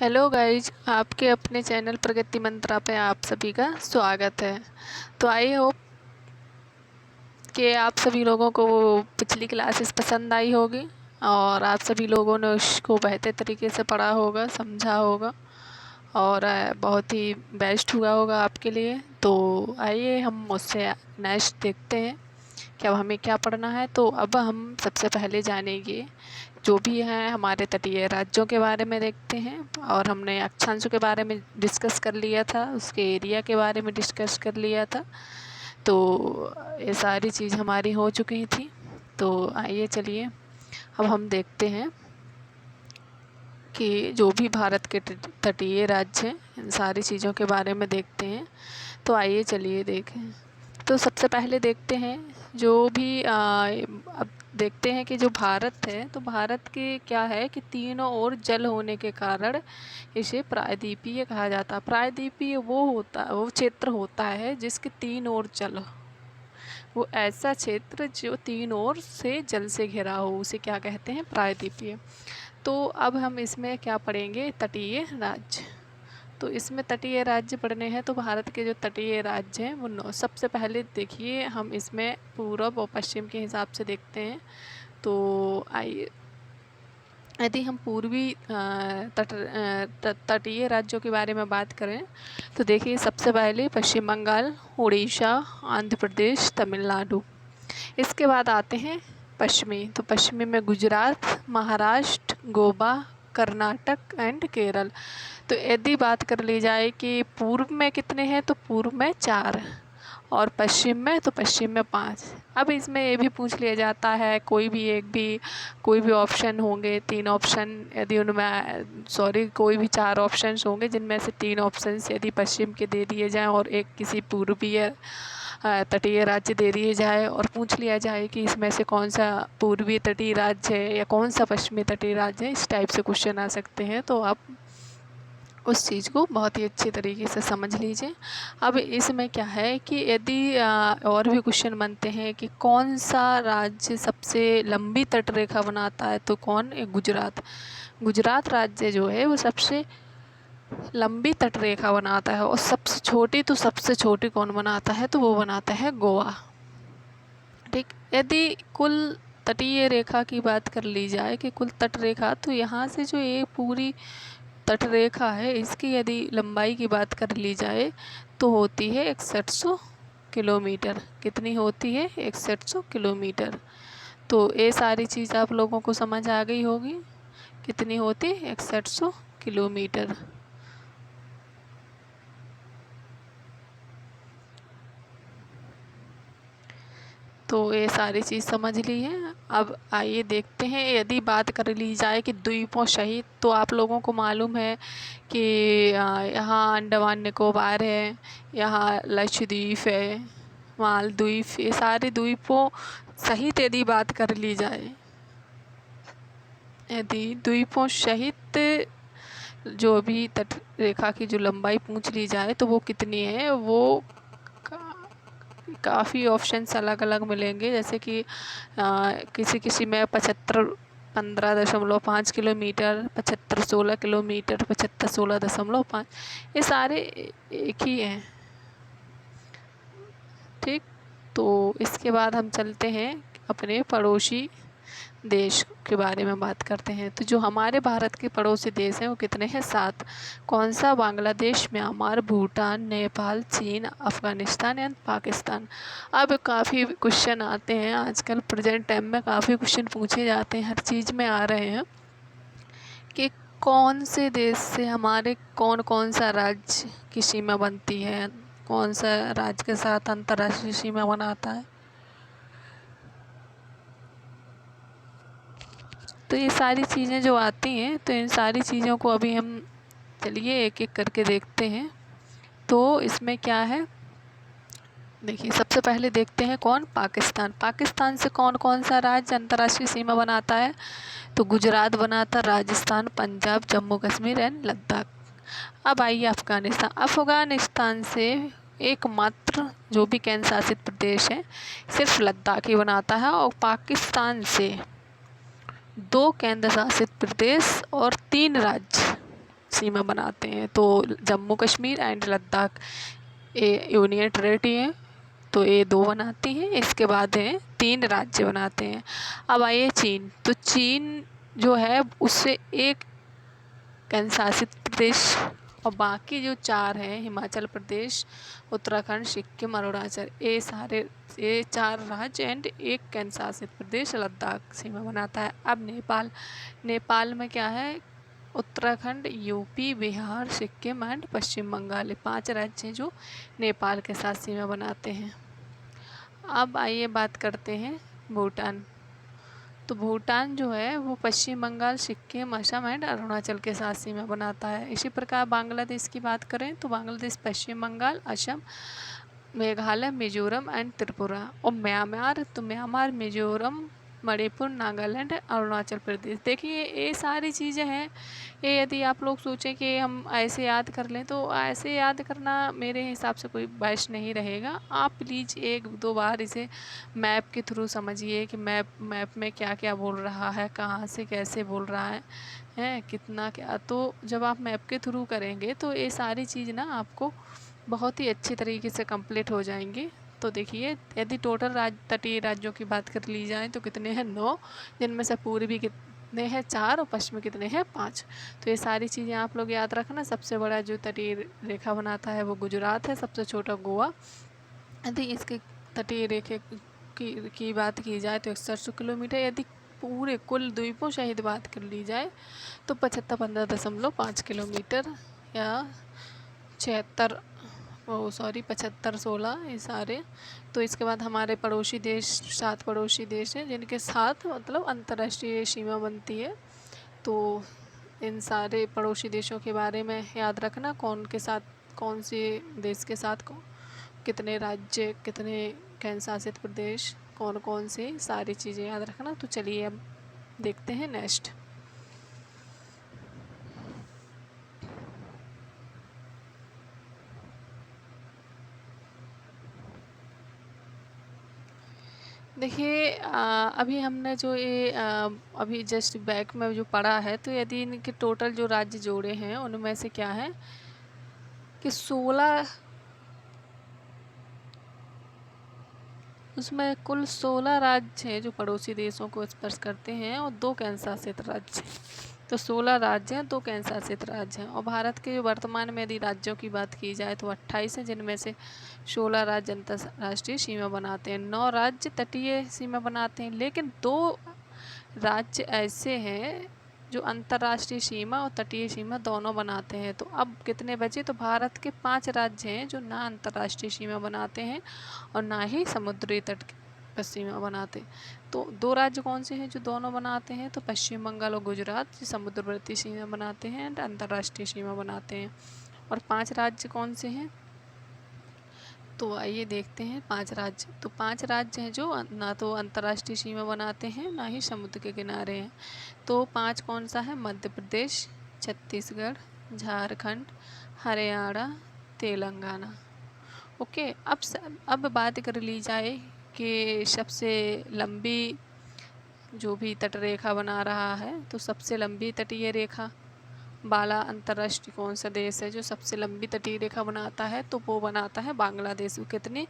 Hello guys, आपके अपने channel प्रगति मंत्रा पे आप सभी का स्वागत है। तो आई होप कि आप सभी लोगों को वो पिछली क्लासेस पसंद आई होगी और आप सभी लोगों ने उसको बेहतर तरीके से पढ़ा होगा, समझा होगा और बहुत ही बेस्ट हुआ होगा आपके लिए। तो आइए हम उससे नेक्स्ट देखते हैं कि अब हमें क्या पढ़ना है। तो अब हम सबसे पहले जानेंगे जो भी है हमारे तटीय राज्यों के बारे में देखते हैं। और हमने अक्षांशों के बारे में डिस्कस कर लिया था, उसके एरिया के बारे में डिस्कस कर लिया था। तो ये सारी चीज़ हमारी हो चुकी थी। तो आइए चलिए अब हम देखते हैं कि जो भी भारत के तटीय राज्य हैं इन सारी चीज़ों के बारे में देखते हैं। तो आइए चलिए देखें। तो सबसे पहले देखते हैं जो भी अब देखते हैं कि जो भारत है, तो भारत के क्या है कि तीनों ओर जल होने के कारण इसे प्रायद्वीपीय कहा जाता है। प्रायद्वीपीय वो क्षेत्र होता है जिसके तीन ओर जल हो। वो ऐसा क्षेत्र जो तीन ओर से जल से घिरा हो, उसे क्या कहते हैं? प्रायद्वीपीय। तो अब हम इसमें क्या पढ़ेंगे? तटीय राज्य। तो इसमें तटीय राज्य पढ़ने हैं। तो भारत के जो तटीय राज्य हैं वो सबसे पहले देखिए हम इसमें पूर्व और पश्चिम के हिसाब से देखते हैं। तो आइए, यदि हम पूर्वी तटीय राज्यों के बारे में बात करें तो देखिए सबसे पहले पश्चिम बंगाल, उड़ीसा, आंध्र प्रदेश, तमिलनाडु। इसके बाद आते हैं पश्चिमी। तो पश्चिमी में गुजरात, महाराष्ट्र, गोवा, कर्नाटक एंड केरल। तो यदि बात कर ली जाए कि पूर्व में कितने हैं, तो पूर्व में 4 और पश्चिम में, तो पश्चिम में 5। अब इसमें ये भी पूछ लिया जाता है कोई भी ऑप्शन होंगे, 3 ऑप्शन यदि उनमें कोई भी 4 ऑप्शंस होंगे जिनमें से 3 ऑप्शंस यदि पश्चिम के दे दिए जाएं और एक किसी पूर्वीय तटीय राज्य दे दिए जाए और पूछ लिया जाए कि इसमें से कौन सा पूर्वी तटीय राज्य है या कौन सा पश्चिमी तटीय राज्य है, इस टाइप से क्वेश्चन आ सकते हैं। तो आप उस चीज़ को बहुत ही अच्छे तरीके से समझ लीजिए। अब इसमें क्या है कि यदि और भी क्वेश्चन बनते हैं कि कौन सा राज्य सबसे लंबी तट रेखा बनाता है, तो कौन? गुजरात। गुजरात राज्य जो है वो सबसे लंबी तट रेखा बनाता है। और सबसे छोटी कौन बनाता है? तो वो बनाता है गोवा। ठीक। यदि कुल तटीय रेखा की बात कर ली जाए कि कुल तट रेखा, तो यहाँ से जो ये पूरी तट रेखा है इसकी यदि लंबाई की बात कर ली जाए तो होती है 6100 किलोमीटर। कितनी होती है? 6100 किलोमीटर। तो ये सारी चीज़ आप लोगों को समझ आ गई होगी। कितनी होती है? 6100 किलोमीटर। तो ये सारी चीज़ समझ ली है। अब आइए देखते हैं, यदि बात कर ली जाए कि द्वीपों सहित, तो आप लोगों को मालूम है कि यहाँ अंडमान निकोबार है, यहाँ लक्षद्वीप है, मालदीव, ये सारे द्वीपों सहित यदि बात कर ली जाए, यदि द्वीपों सहित जो भी तट रेखा की जो लंबाई पूछ ली जाए तो वो कितनी है, वो काफ़ी ऑप्शंस अलग अलग मिलेंगे। जैसे कि किसी में 15.5 किलोमीटर, 16 किलोमीटर, 16.5, ये सारे एक ही हैं। ठीक। तो इसके बाद हम चलते हैं अपने पड़ोसी देश के बारे में बात करते हैं। तो जो हमारे भारत के पड़ोसी देश हैं वो कितने हैं? 7। कौन सा? बांग्लादेश, म्यांमार, भूटान, नेपाल, चीन, अफ़गानिस्तान एंड पाकिस्तान। अब काफ़ी क्वेश्चन आते हैं आजकल, प्रेजेंट टाइम में काफ़ी क्वेश्चन पूछे जाते हैं, हर चीज़ में आ रहे हैं कि कौन से देश से हमारे कौन कौन सा राज्य की सीमा बनती है, कौन सा राज्य के साथ अंतर्राष्ट्रीय सीमा बनाता है। तो ये सारी चीज़ें जो आती हैं, तो इन सारी चीज़ों को अभी हम चलिए एक एक करके देखते हैं। तो इसमें क्या है, देखिए सबसे पहले देखते हैं कौन? पाकिस्तान। पाकिस्तान से कौन कौन सा राज्य अंतर्राष्ट्रीय सीमा बनाता है? तो गुजरात बनाता, राजस्थान, पंजाब, जम्मू कश्मीर एंड लद्दाख। अब आइए अफ़गानिस्तान। अफ़गानिस्तान से एकमात्र जो भी केंद्र शासित प्रदेश है सिर्फ लद्दाख ही बनाता है। और पाकिस्तान से 2 केंद्र शासित प्रदेश और 3 राज्य सीमा बनाते हैं। तो जम्मू कश्मीर एंड लद्दाख ये यूनियन टेरिटरी है, तो ये 2 बनाती हैं। इसके बाद है 3 राज्य बनाते हैं। अब आइए चीन, तो चीन जो है उससे एक केंद्र शासित प्रदेश और बाकी जो 4 हैं हिमाचल प्रदेश, उत्तराखंड, सिक्किम, अरुणाचल, ये 4 राज्य एंड एक केंद्र शासित प्रदेश लद्दाख सीमा बनाता है। अब नेपाल में क्या है, उत्तराखंड, यूपी, बिहार, सिक्किम एंड पश्चिम बंगाल, ये 5 राज्य हैं जो नेपाल के साथ सीमा बनाते हैं। अब आइए बात करते हैं भूटान। तो भूटान जो है वो पश्चिम बंगाल, सिक्किम, असम एंड अरुणाचल के साथ सीमा बनाता है। इसी प्रकार बांग्लादेश की बात करें तो बांग्लादेश पश्चिम बंगाल, असम, मेघालय, मिजोरम एंड त्रिपुरा। और म्यांमार, तो म्यांमार, मिजोरम, मणिपुर, नागालैंड, अरुणाचल प्रदेश। देखिए ये सारी चीज़ें हैं, ये यदि आप लोग सोचें कि हम ऐसे याद कर लें तो ऐसे याद करना मेरे हिसाब से कोई बेस्ट नहीं रहेगा। आप प्लीज़ 1-2 बार इसे मैप के थ्रू समझिए कि मैप में क्या क्या बोल रहा है, कहाँ से कैसे बोल रहा है कितना क्या। तो जब आप मैप के थ्रू करेंगे तो ये सारी चीज़ ना आपको बहुत ही अच्छी तरीके से कंप्लीट हो जाएंगी। तो देखिए यदि टोटल तटीय राज्यों की बात कर ली जाए तो कितने हैं, 9, जिनमें से पूर्वी कितने हैं, 4, और पश्चिमी कितने हैं, 5। तो ये सारी चीज़ें आप लोग याद रखना। सबसे बड़ा जो तटीय रेखा बनाता है वो गुजरात है, सबसे छोटा गोवा। यदि इसके तटीय रेखे की बात की जाए तो 160 किलोमीटर। यदि पूरे कुल द्वीपों सहित बात कर ली जाए तो 75.5 किलोमीटर या 75-16 ये सारे। तो इसके बाद हमारे पड़ोसी देश, 7 पड़ोसी देश हैं जिनके साथ मतलब अंतर्राष्ट्रीय सीमा बनती है। तो इन सारे पड़ोसी देशों के बारे में याद रखना, कौन के साथ, कौन से देश के साथ कितने राज्य, कितने केंद्र शासित प्रदेश, कौन कौन से, सारी चीज़ें याद रखना। तो चलिए अब देखते हैं नेक्स्ट। देखिए अभी हमने जो ये अभी जस्ट बैक में जो पढ़ा है, तो यदि इनके टोटल जो राज्य जोड़े हैं उनमें से क्या है कि 16, उसमें कुल 16 राज्य हैं जो पड़ोसी देशों को स्पर्श करते हैं और 2 केंद्र शासित राज्य। तो 16 राज्य हैं, 2 केंद्र शासित राज्य हैं। और भारत के जो वर्तमान में यदि राज्यों की बात की जाए तो 28 हैं, जिनमें से 16 राज्य अंतर्राष्ट्रीय सीमा बनाते हैं, 9 राज्य तटीय सीमा बनाते हैं। लेकिन 2 राज्य ऐसे हैं जो अंतर्राष्ट्रीय सीमा और तटीय सीमा दोनों बनाते हैं। तो अब कितने बचे, तो भारत के 5 राज्य हैं जो ना अंतर्राष्ट्रीय सीमा बनाते हैं और ना ही समुद्री तट पर सीमा बनाते। तो 2 राज्य कौन से हैं जो दोनों बनाते हैं, तो पश्चिम बंगाल और गुजरात जो समुद्रवर्ती सीमा बनाते हैं एंड अंतर्राष्ट्रीय सीमा बनाते हैं। और 5 राज्य कौन से हैं, तो आइए देखते हैं 5 राज्य। तो 5 राज्य हैं जो ना तो अंतर्राष्ट्रीय सीमा बनाते हैं ना ही समुद्र के किनारे हैं। तो 5 कौन सा है, मध्य प्रदेश, छत्तीसगढ़, झारखंड, हरियाणा, तेलंगाना। ओके। अब बात कर ली जाए कि सबसे लंबी जो भी तटरेखा बना रहा है, तो सबसे लंबी तटीय रेखा वाला अंतर्राष्ट्रीय कौन सा देश है जो सबसे लंबी तटीय रेखा बनाता है, तो वो बनाता है बांग्लादेश। वो कितनी,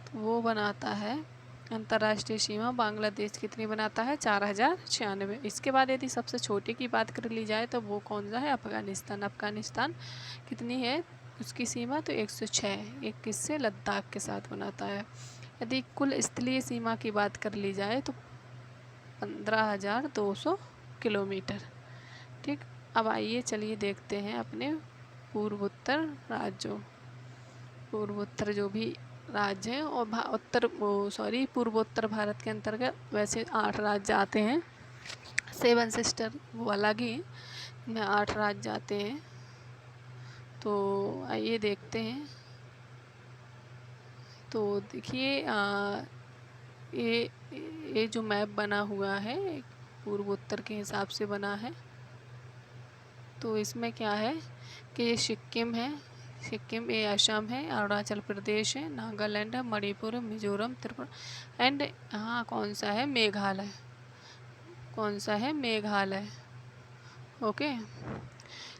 तो वो बनाता है अंतर्राष्ट्रीय सीमा बांग्लादेश कितनी बनाता है, 4096। इसके बाद यदि सबसे छोटे की बात कर ली जाए तो वो कौन सा है, अफगानिस्तान। अफगानिस्तान कितनी है उसकी सीमा, तो 106, एक किससे, लद्दाख के साथ बनाता है। यदि कुल स्थलीय सीमा की बात कर ली जाए तो 15,200 किलोमीटर। ठीक। अब आइए चलिए देखते हैं अपने पूर्वोत्तर राज्यों, पूर्वोत्तर जो भी राज्य हैं। और पूर्वोत्तर भारत के अंतर्गत वैसे 8 राज्य आते हैं, 7 सिस्टर वो अलग ही में 8 राज्य आते हैं। तो आइए देखते हैं। तो देखिए ये जो मैप बना हुआ है पूर्वोत्तर के हिसाब से बना है। तो इसमें क्या है कि ये सिक्किम है, सिक्किम, ये असम है, अरुणाचल प्रदेश है, नागालैंड है, मणिपुर, मिजोरम, त्रिपुरा एंड यहाँ कौन सा है, मेघालय। कौन सा है? मेघालय। ओके।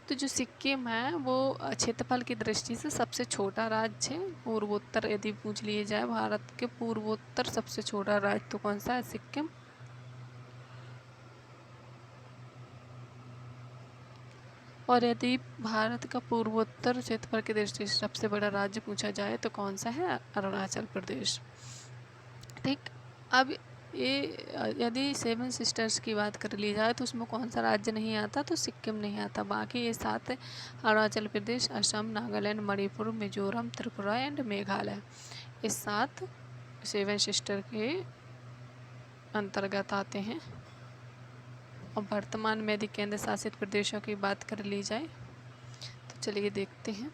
तो जो सिक्किम है वो क्षेत्रफल की दृष्टि से सबसे छोटा राज्य है। पूर्वोत्तर यदि पूछ लिए जाए भारत के पूर्वोत्तर सबसे छोटा राज्य तो कौन सा है? सिक्किम। और यदि भारत का पूर्वोत्तर क्षेत्रफल की दृष्टि से सबसे बड़ा राज्य पूछा जाए तो कौन सा है? अरुणाचल प्रदेश। ठीक। अब ये यदि सेवन सिस्टर्स की बात कर ली जाए तो उसमें कौन सा राज्य नहीं आता? तो सिक्किम नहीं आता। बाकी ये 7 है, अरुणाचल प्रदेश, असम, नागालैंड, मणिपुर, मिजोरम, त्रिपुरा एंड मेघालय। ये 7 सेवन सिस्टर के अंतर्गत आते हैं। और वर्तमान में यदि केंद्र शासित प्रदेशों की बात कर ली जाए तो चलिए देखते हैं,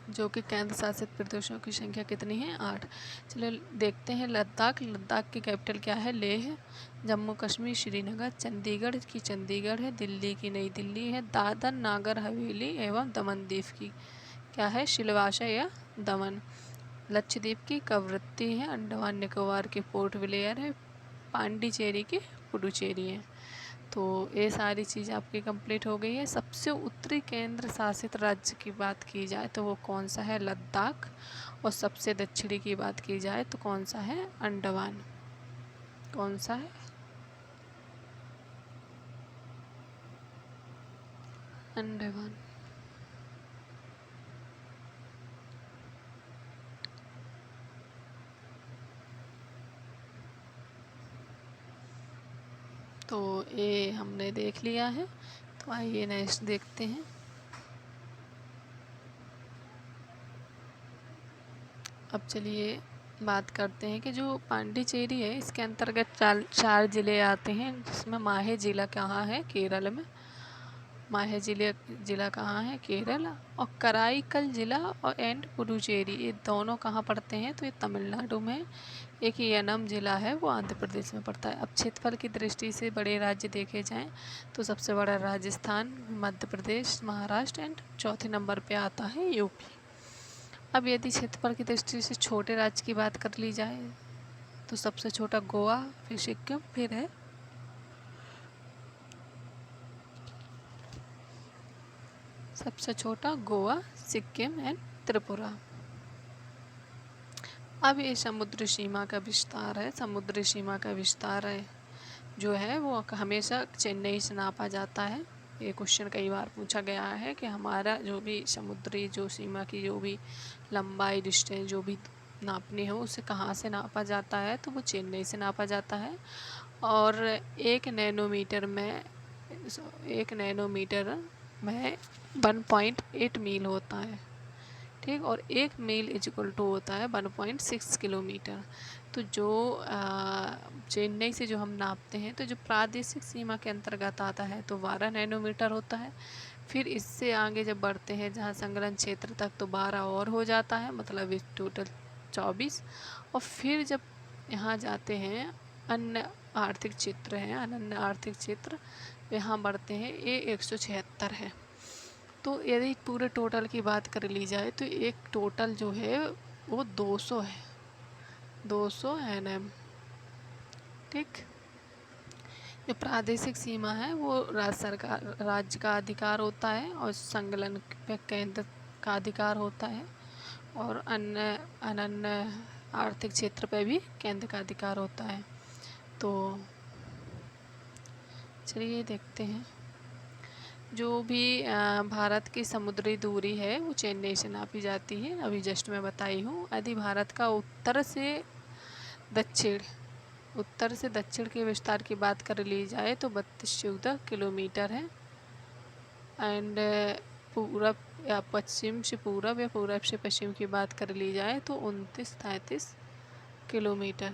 जो कि केंद्र शासित प्रदेशों की संख्या कितनी है? 8। चलिए देखते हैं। लद्दाख। लद्दाख की कैपिटल क्या है? लेह है। जम्मू कश्मीर श्रीनगर। चंडीगढ़ की चंडीगढ़ है। दिल्ली की नई दिल्ली है। दादर नागर हवेली एवं दमन दीव की क्या है? सिलवासा या दमन। लक्षद्वीप की कवरत्ती है। अंडमान निकोबार की पोर्ट ब्लेयर है। पांडिचेरी की पुडुचेरी है। तो ये सारी चीज़ आपकी कंप्लीट हो गई है। सबसे उत्तरी केंद्र शासित राज्य की बात की जाए तो वो कौन सा है? लद्दाख। और सबसे दक्षिणी की बात की जाए तो कौन सा है? अंडमान। कौन सा है? अंडमान। तो ये हमने देख लिया है। तो आइए नेक्स्ट देखते हैं। अब चलिए बात करते हैं कि जो पांडिचेरी है इसके अंतर्गत 4 ज़िले आते हैं, जिसमें माहे ज़िला कहाँ है? केरल में। माहे ज़िला कहाँ है? केरल। और कराईकल ज़िला और एंड पुडुचेरी ये दोनों कहाँ पड़ते हैं? तो ये तमिलनाडु में। एक यनम ज़िला है वो आंध्र प्रदेश में पड़ता है। अब क्षेत्रफल की दृष्टि से बड़े राज्य देखे जाएं तो सबसे बड़ा राजस्थान, मध्य प्रदेश, महाराष्ट्र एंड चौथे नंबर पे आता है यूपी। अब यदि क्षेत्रफल की दृष्टि से छोटे राज्य की बात कर ली जाए तो सबसे छोटा गोवा, फिर सिक्किम, फिर है सबसे छोटा गोवा, सिक्किम एंड त्रिपुरा। अब ये समुद्री सीमा का विस्तार है। समुद्री सीमा का विस्तार है जो है वो हमेशा चेन्नई से नापा जाता है। ये क्वेश्चन कई बार पूछा गया है कि हमारा जो भी समुद्री जो सीमा की जो भी लंबाई, डिस्टेंस जो भी नापनी हो उसे कहाँ से नापा जाता है? तो वो चेन्नई से नापा जाता है। और 1 नैनोमीटर में 1 मील होता है। ठीक। और 1 मील इज इक्वल टू होता है 1.6 किलोमीटर। तो जो चेन्नई से जो हम नापते हैं तो जो प्रादेशिक सीमा के अंतर्गत आता है तो 12 नैनोमीटर होता है। फिर इससे आगे जब बढ़ते हैं जहाँ संलग्न क्षेत्र तक तो 12 और हो जाता है, मतलब इस टोटल 24। और फिर जब यहाँ जाते हैं अन्य आर्थिक क्षेत्र हैं, अनन्य आर्थिक क्षेत्र, यहाँ बढ़ते हैं, ये 176 है। तो यदि पूरे टोटल की बात कर ली जाए तो एक टोटल जो है वो 200 है, 200 NM। ठीक। जो प्रादेशिक सीमा है वो राज्य का अधिकार होता है और संकलन पे केंद्र का अधिकार होता है। और अन्य अनन्य आर्थिक क्षेत्र पे भी केंद्र का अधिकार होता है। तो चलिए देखते हैं। जो भी भारत की समुद्री दूरी है वो चेन्नई से नापी जाती है, अभी जस्ट मैं बताई हूँ। यदि भारत का उत्तर से दक्षिण के विस्तार की बात कर ली जाए तो 32-14 किलोमीटर है। एंड पूरब या पश्चिम से पूरब या पूरब से पश्चिम की बात कर ली जाए तो 29-33 किलोमीटर।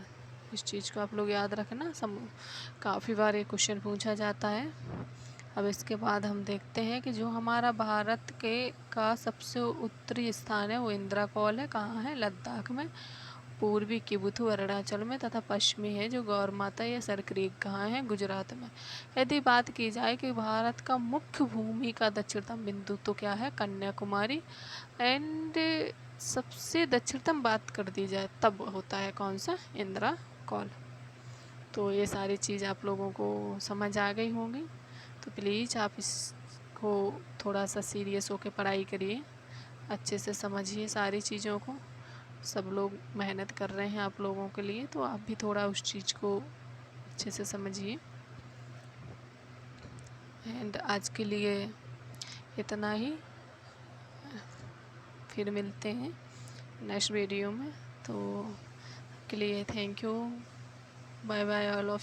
इस चीज़ को आप लोग याद रखना, काफ़ी बार ये क्वेश्चन पूछा जाता है। अब इसके बाद हम देखते हैं कि जो हमारा भारत का सबसे उत्तरी स्थान है वो इंदिरा कॉल है। कहाँ है? लद्दाख में। पूर्वी किबुथु अरुणाचल में तथा पश्चिमी है जो गौर माता या सरक्रीक कहाँ है? गुजरात में। यदि बात की जाए कि भारत का मुख्य भूमि का दक्षिणतम बिंदु तो क्या है? कन्याकुमारी। एंड सबसे दक्षिणतम बात कर दी जाए तब होता है कौन सा? इंदिरा कॉल। तो ये सारी चीज़ आप लोगों को समझ आ गई होंगी। तो प्लीज़ आप इसको थोड़ा सा सीरियस होकर पढ़ाई करिए, अच्छे से समझिए सारी चीज़ों को। सब लोग मेहनत कर रहे हैं आप लोगों के लिए, तो आप भी थोड़ा उस चीज़ को अच्छे से समझिए। एंड आज के लिए इतना ही, फिर मिलते हैं नेक्स्ट वीडियो में। तो के लिए thank you, bye bye all of